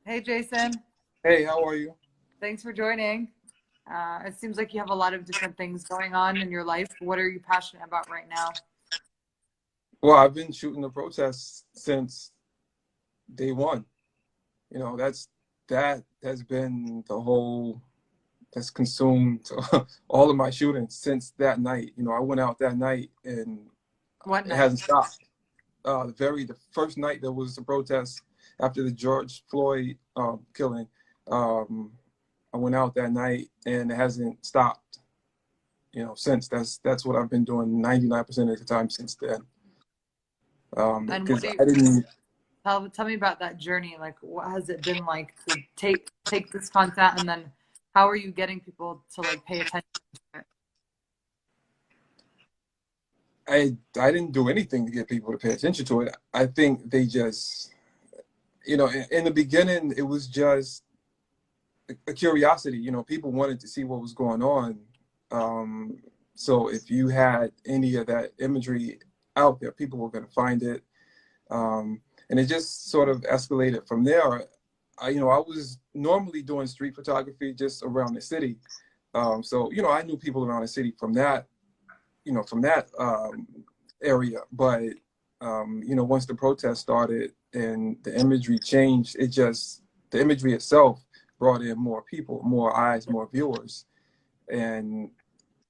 Hey, Jason. Hey, how are you? Thanks for joining. It seems like you have a lot of different things going on in your life. What are you passionate about right now? Well, I've been shooting the protests since day one. That has been the whole that's consumed all of my shootings since that night. I went out that night and What it night? hasn't stopped. The first night there was a protest after the George Floyd killing. Um, I went out that night and it hasn't stopped. Since that's what I've been doing 99% of the time since then. And what Because do you I didn't. tell me about that journey? Like, what has it been like to take this content, and then how are you getting people to like pay attention to it? I didn't do anything to get people to pay attention to it. I think they just, in the beginning, it was just a curiosity. People wanted to see what was going on. So if you had any of that imagery out there, people were going to find it. And it just sort of escalated from there. I was normally doing street photography just around the city. So, I knew people around the city from that area. But once the protest started and the imagery changed, the imagery itself brought in more people, more eyes, more viewers, and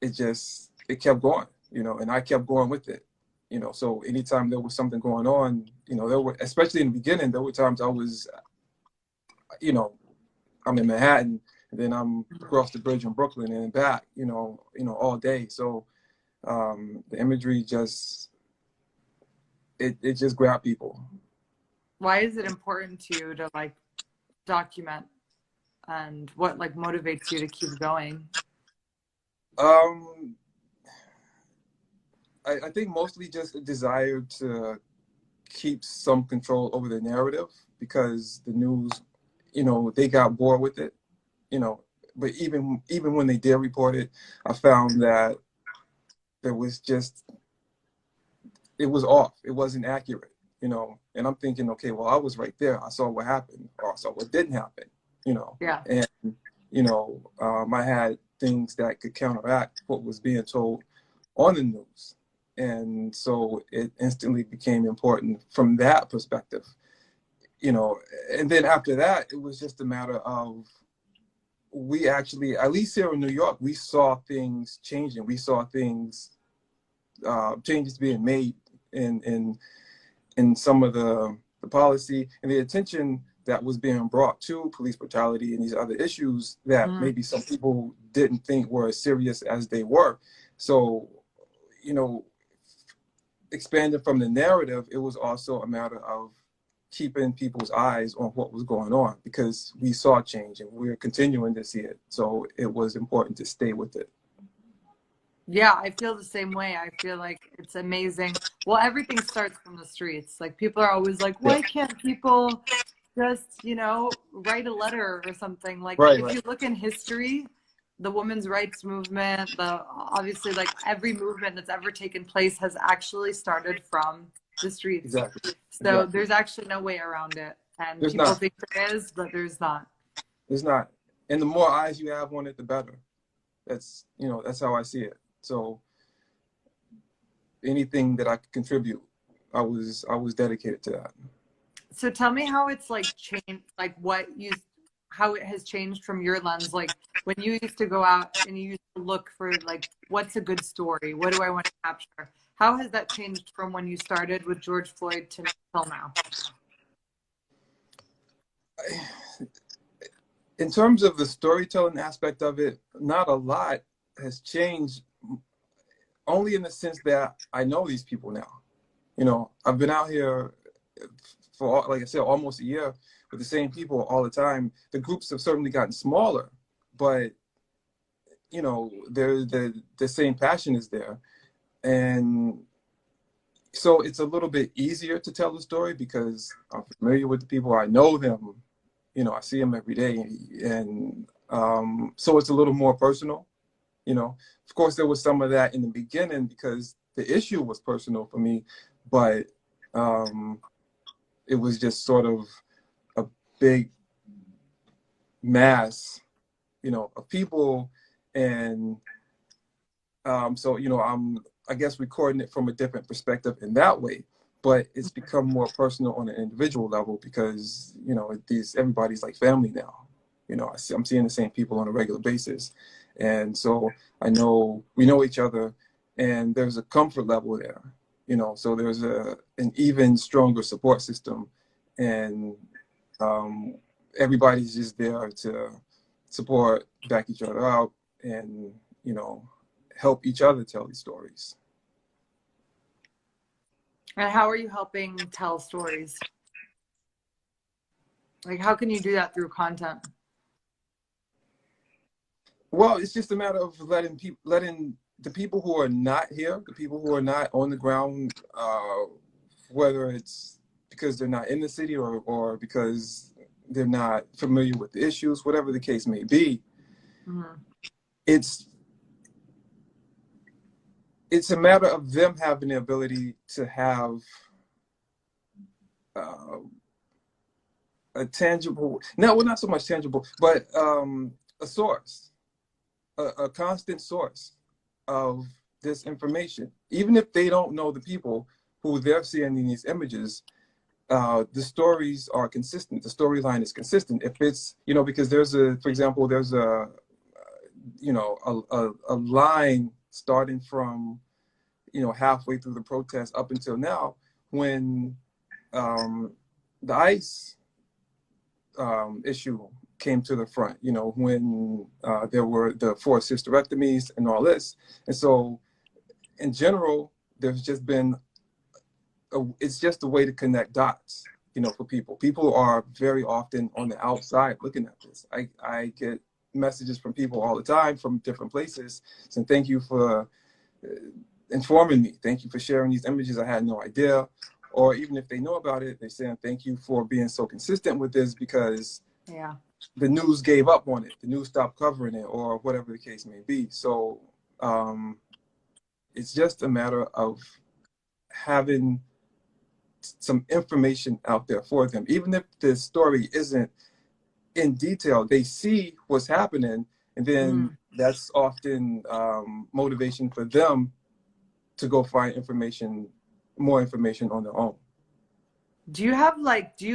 it kept going, and I kept going with it. So anytime there was something going on, especially in the beginning, there were times I was, you know, I'm in Manhattan and then I'm across the bridge in Brooklyn and back, all day. So the imagery it just grabbed people. Why is it important to you to like document, and what like motivates you to keep going? Um, I think mostly just a desire to keep some control over the narrative because the news, they got bored with it, you know. But even when they did report it, I found that there was just it was off. It wasn't accurate. And I'm thinking, okay, well, I was right there. I saw what happened, or I saw what didn't happen. Yeah. And I had things that could counteract what was being told on the news, and so it instantly became important from that perspective. And then after that, it was just a matter of we actually, at least here in New York, we saw things changing. We saw things changes being made in some of the policy and the attention that was being brought to police brutality and these other issues that Mm. maybe some people didn't think were as serious as they were. So, you know, expanding from the narrative, it was also a matter of keeping people's eyes on what was going on because we saw change and we're continuing to see it. So it was important to stay with it. Yeah, I feel the same way. I feel like it's amazing. Well, everything starts from the streets. Like people are always like, Yeah. why can't people just, write a letter or something? Like Right, if right. you look in history, the women's rights movement, the obviously like every movement that's ever taken place has actually started from the streets. Exactly. So Exactly. there's actually no way around it. And There's people not. think there is, but there's not. There's not. And the more eyes you have on it, the better. That's how I see it. So anything that I could contribute, I was dedicated to that. So tell me how it's like changed, like how it has changed from your lens. Like when you used to go out and you used to look for like, what's a good story? What do I want to capture? How has that changed from when you started with George Floyd to till now? In terms of the storytelling aspect of it, not a lot has changed, only in the sense that I know these people now. I've been out here for, like I said, almost a year with the same people all the time. The groups have certainly gotten smaller, but the same passion is there, and so it's a little bit easier to tell the story because I'm familiar with the people. I know them. I see them every day, and so it's a little more personal. Of course, there was some of that in the beginning because the issue was personal for me, but it was just sort of a big mass, of people. And so, I guess recording it from a different perspective in that way, but it's become more personal on an individual level because, everybody's like family now. I'm seeing the same people on a regular basis. And so I know we know each other, and there's a comfort level there, so there's an even stronger support system. And everybody's just there to support, back each other out, and, help each other tell these stories. And how are you helping tell stories? Like, how can you do that through content? Well, it's just a matter of letting the people who are not here, the people who are not on the ground, whether it's because they're not in the city or because they're not familiar with the issues, whatever the case may be, Mm-hmm. It's a matter of them having the ability to have a tangible, not so much tangible, but a source, a constant source of this information. Even if they don't know the people who they're seeing in these images, the stories are consistent. The storyline is consistent. If it's, because for example, there's a line starting from, halfway through the protest up until now, when the ICE issue came to the front, when there were the forced hysterectomies and all this. And so in general, there's just been, it's just a way to connect dots, for people. People are very often on the outside looking at this. I get messages from people all the time from different places saying, thank you for informing me. Thank you for sharing these images. I had no idea. Or even if they know about it, they're saying, thank you for being so consistent with this, because the news gave up on it. The news stopped covering it, or whatever the case may be. So it's just a matter of having some information out there for them. Even if the story isn't in detail, they see what's happening, and then that's often motivation for them to go find more information on their own. Do you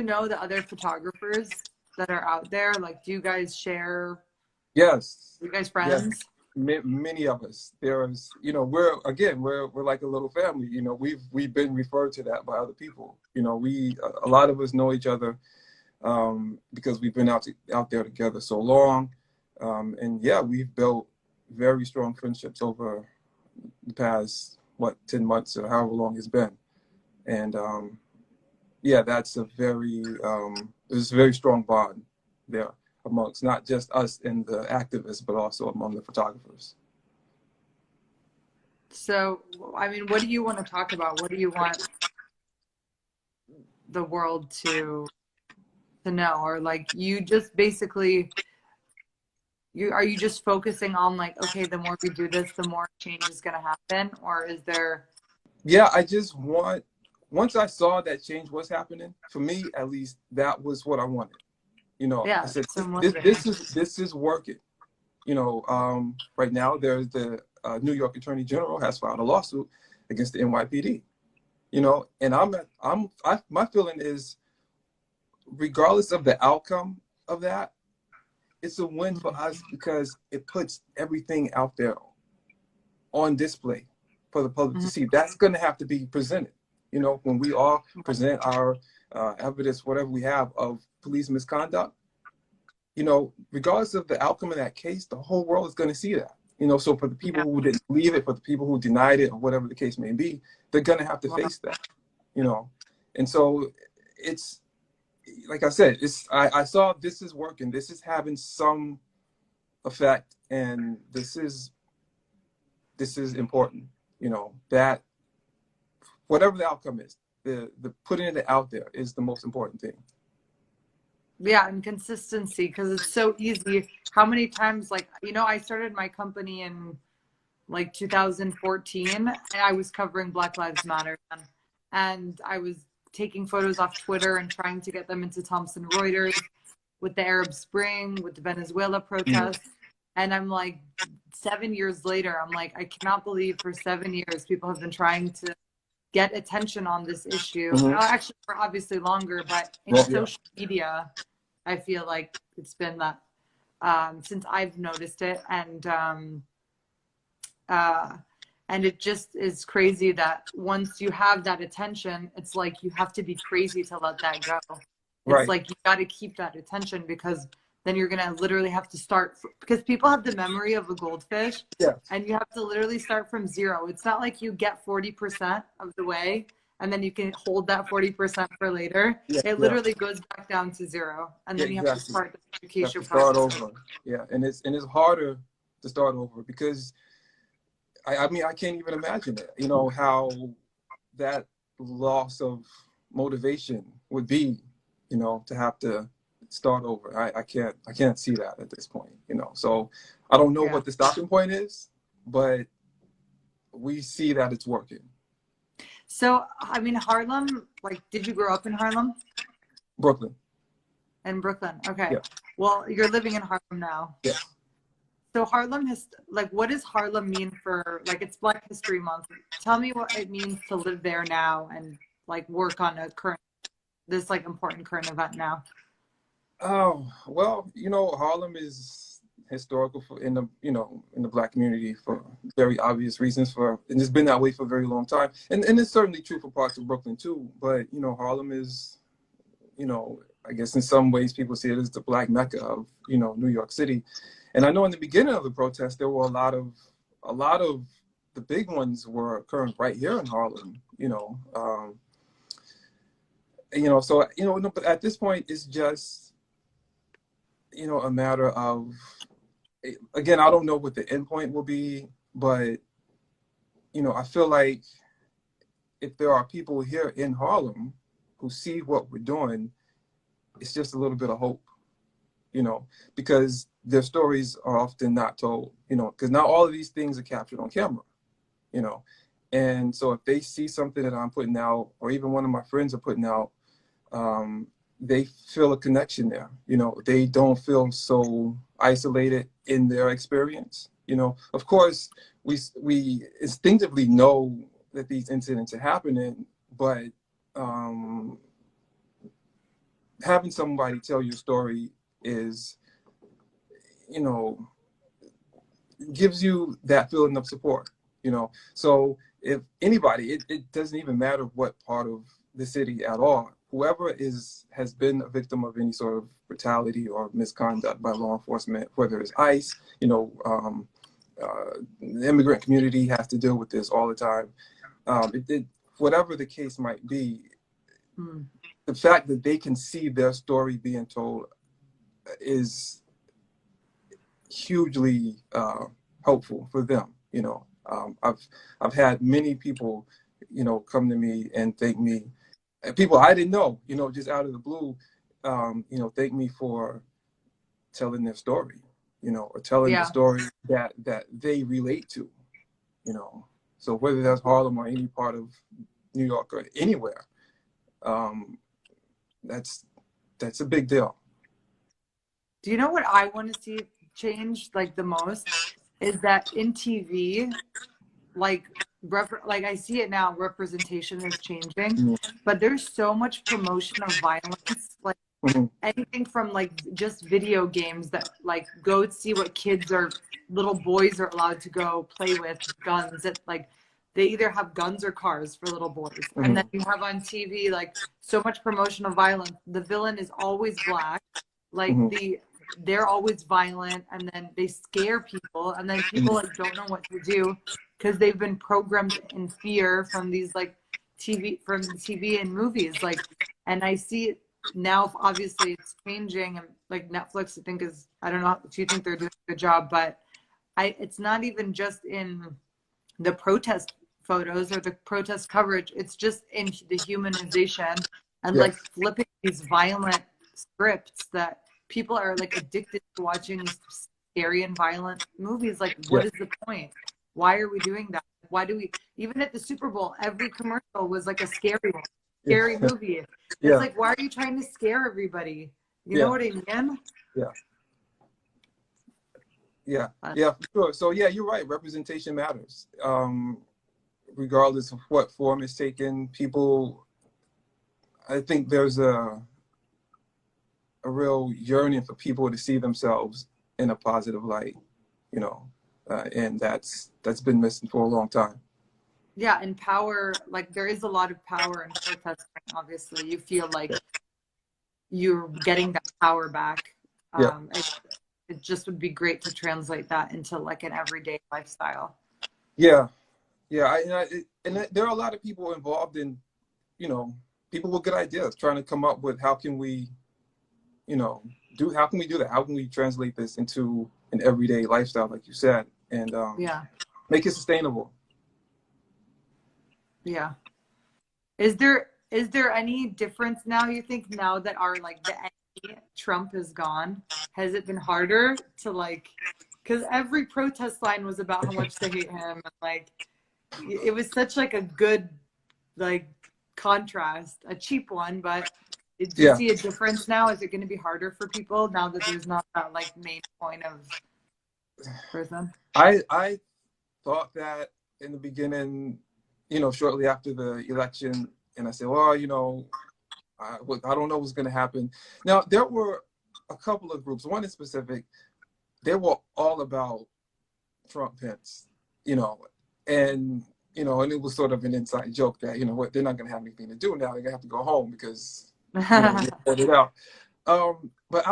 know the other photographers that are out there? Like, do you guys share? Yes. Are you guys friends? Yes. Many of us. There's, we're like a little family. We've been referred to that by other people. A lot of us know each other because we've been out there together so long. And yeah, we've built very strong friendships over the past, 10 months or however long it's been. And yeah, that's there's a very strong bond there amongst not just us and the activists, but also among the photographers. So, I mean, what do you want to talk about? What do you want the world to know? Or like, you just basically, are you just focusing on like, okay, the more we do this, the more change is going to happen? Or is there? Yeah, I just once I saw that change was happening, for me at least, that was what I wanted. I said, this is working. Right now there's the New York Attorney General has filed a lawsuit against the NYPD. And my feeling is, regardless of the outcome of that, it's a win for us because it puts everything out there on display for the public to see. That's going to have to be presented. When we all present our evidence, whatever we have of police misconduct, regardless of the outcome of that case, the whole world is going to see that. So for the people who didn't believe it, for the people who denied it, or whatever the case may be, they're going to have to face that. And so it's, like I said, I saw this is working. This is having some effect, and this is important. That whatever the outcome is, the putting it out there is the most important thing. Yeah, and consistency, because it's so easy. How many times, I started my company in 2014, and I was covering Black Lives Matter, and I was taking photos off Twitter and trying to get them into Thomson Reuters. with the Arab Spring, with the Venezuela protests. And I'm like, 7 years later, I'm like, I cannot believe for 7 years people have been trying to get attention on this issue. Actually, for obviously longer, but in social media, I feel like it's been that since I've noticed it. And it just is crazy that once you have that attention, it's like you have to be crazy to let that go. It's like you got to keep that attention, because then you're going to literally have to start, because people have the memory of a goldfish, and you have to literally start from zero. It's not like you get 40% of the way and then you can hold that 40% for later. It literally goes back down to zero, and then you have to start the education process. Start over. And it's harder to start over, because I mean, I can't even imagine it, you know, how that loss of motivation would be, you know, to have to start over. I can't see that at this point, you know. So I don't know what the stopping point is, but we see that it's working. So, I mean, Harlem, like, did you grow up in Harlem? Brooklyn. In Brooklyn, okay. Well, you're living in Harlem now. So Harlem has, like, what does Harlem mean for, like, it's Black History Month. Tell me what it means to live there now and, like, work on this, like, important current event now. Oh, well, you know, Harlem is historical in the Black community for very obvious reasons, and it's been that way for a very long time. And it's certainly true for parts of Brooklyn too. But, you know, Harlem is, you know, I guess in some ways people see it as the Black Mecca of, you know, New York City. And I know in the beginning of the protest, there were a lot of the big ones were occurring right here in Harlem, you know. So, you know, but at this point, it's just, you know, a matter of, again, I don't know what the end point will be, but, you know, I feel like if there are people here in Harlem who see what we're doing, it's just a little bit of hope, you know, because their stories are often not told, you know, because not all of these things are captured on camera, you know. And so if they see something that I'm putting out, or even one of my friends are putting out, they feel a connection there. You know, they don't feel so isolated in their experience. You know, of course, we instinctively know that these incidents are happening, but having somebody tell your story is, you know, gives you that feeling of support, you know. So if anybody, it doesn't even matter what part of the city at all, whoever has been a victim of any sort of brutality or misconduct by law enforcement, whether it's ICE, you know, the immigrant community has to deal with this all the time. Whatever the case might be, the fact that they can see their story being told is hugely helpful for them. You know, I've had many people, you know, come to me and thank me, and people I didn't know, you know, just out of the blue, you know, thank me for telling their story, you know, or telling the story that they relate to, you know. So whether that's Harlem or any part of New York or anywhere, that's a big deal. Do you know what I want to see change, like, the most is that in TV, like I see it now, representation is changing, but there's so much promotion of violence, like anything from, like, just video games that, like, go see what little boys are allowed to go play with guns. That, like, they either have guns or cars for little boys. And then you have on TV, like, so much promotion of violence. The villain is always Black, like they're always violent, and then they scare people, and then people, like, don't know what to do because they've been programmed in fear from these, like, TV and movies, like. And I see it now, obviously it's changing, and, like, Netflix, I think, is, I don't know if you think they're doing a good job, but it's not even just in the protest photos or the protest coverage, it's just in the humanization and like flipping these violent scripts that people are, like, addicted to watching these scary and violent movies. Like, what is the point? Why are we doing that? Why do we, even at the Super Bowl, every commercial was like a scary movie. It's like, why are you trying to scare everybody? You know what I mean? Yeah. Yeah, for sure. So yeah, you're right. Representation matters. Regardless of what form it's taken, people, I think there's a real yearning for people to see themselves in a positive light, you know, and that's been missing for a long time. Yeah, and power, like there is a lot of power in protesting, obviously. You feel like you're getting that power back. Yeah, It just would be great to translate that into like an everyday lifestyle. yeah, yeah. And there are a lot of people involved in, you know, people with good ideas trying to come up with how can we, you know, how can we do that? How can we translate this into an everyday lifestyle, like you said, and Yeah, make it sustainable? yeah. Is there any difference now, you think, now that our like the enemy Trump is gone? Has it been harder to like, because every protest line was about how much they hate him, and like it was such like a good like contrast, a cheap one, but do you Yeah, see a difference now? Is it going to be harder for people now that there's not that like main point of person? I thought that in the beginning, you know, shortly after the election, and I said, well, you know, I don't know what's going to happen. Now, there were a couple of groups, one in specific, they were all about Trump Pence, you know, and, you know, and it was sort of an inside joke that, you know what, they're not going to have anything to do now. They're going to have to go home because, you know, they pulled it out. But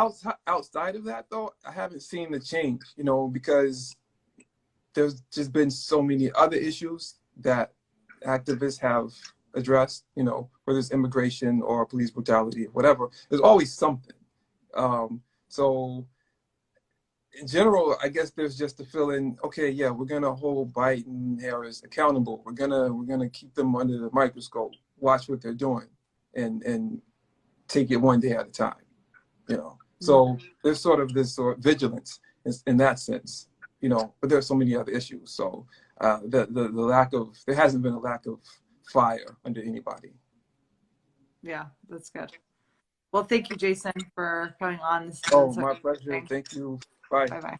outside of that, though, I haven't seen the change, you know, because there's just been so many other issues that activists have addressed, you know, whether it's immigration or police brutality or whatever. There's always something. So in general, I guess there's just a feeling, okay, yeah, we're gonna hold Biden and Harris accountable. We're gonna keep them under the microscope, watch what they're doing, and take it one day at a time, you know. So there's sort of this sort of vigilance in that sense, you know. But there's so many other issues. So the lack of, there hasn't been a lack of fire under anybody. Yeah, that's good. Well, thank you, Jason, for coming on. This has been Oh, so my pleasure. interesting. Thank you. Bye. Bye bye.